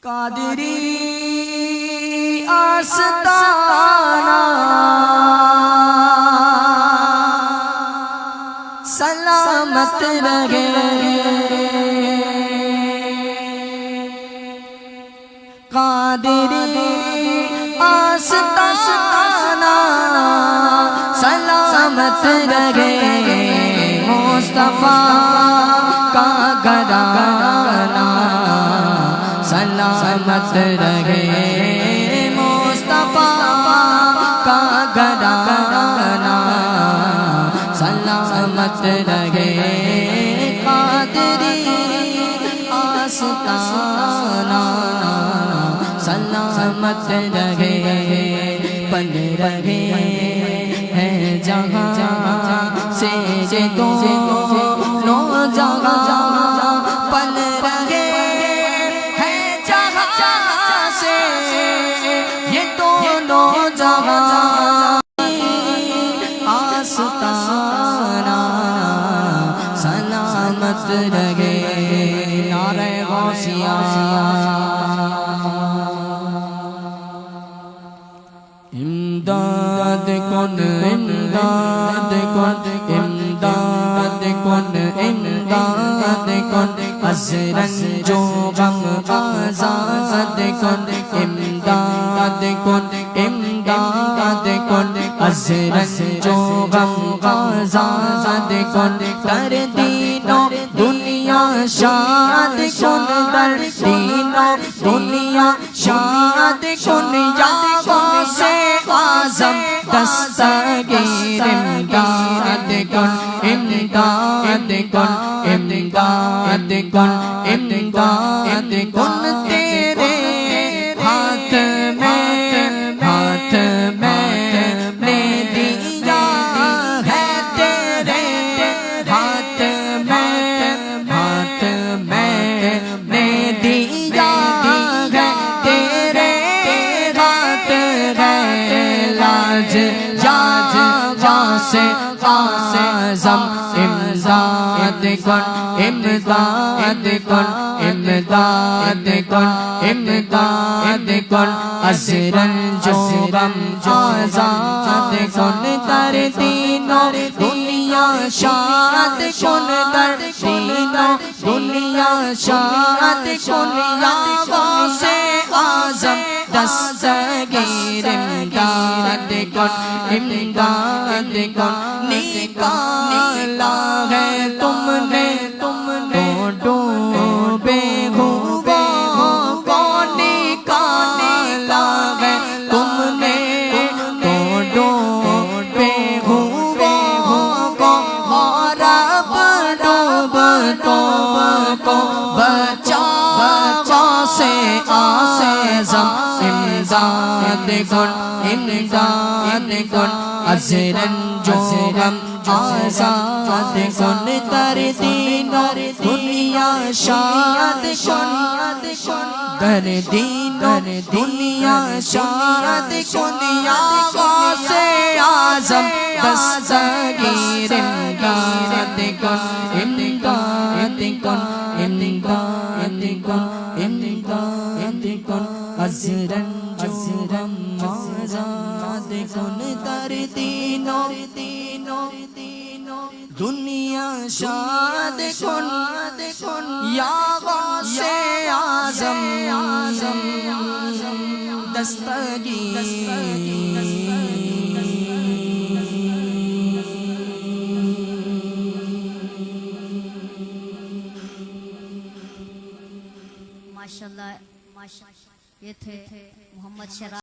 قادری آستانہ سلامت رہے، قادری آستانہ سلامت رہے، مصطفیٰ کا گھرانہ سلامت رہے، مصطفیٰ کا گھرانہ سلامت رہے، قادری آستانہ سلامت رہے، پل رہے ہیں جہاں سے یہ دونوں جہاں، پل رہے ہیں جہاں سے یہ دونوں جہاں، آستانہ سلامت رہے، نعرہ غوثیہ امداد کن امداد کن امداد کن امداد کن، از رنج و غم آزاد کن، امداد کن امداد کن، از رنج و غم آزاد کن، در دین و دنیا شاد کن، در دین و دنیا شاد کن، یا غوث اعظم دستگیر امداد کن، امداد کن امداد کن امداد کن، تیرے ہاتھ میں نے دیا ہے، تیرے ہاتھ میں نے دیا ہے، تیرے ہاتھ ہے لاج غوث اعظم، امداد کن امداد کن امداد کن امداد کن، از رنج و غم آزاد کن، در دین و دنیا شاد کن، در دین و دنیا شاد کن، یا غوث اعظم دستگیر امداد کن، امداد کن، نکالا ہے تم نے ڈوبے ہوئوں کو، نکالا ہے تم نے ڈوبے ہوئوں کو، اور اب ڈوبتوں کو بچا غوث اعظم، امداد کن امداد کن، از رنج و غم آزاد کن، در دین و دنیا شاد کن، در دین و دنیا شاد کن، یا غوث اعظم دستگیر امداد کن، امداد کن امداد کن امداد کن، از رنج و غم آزاد کن، در دین و دنیا شاد کن، یا غوث اعظم دستگیر ماشاءاللہ یہ تھے محمد شرا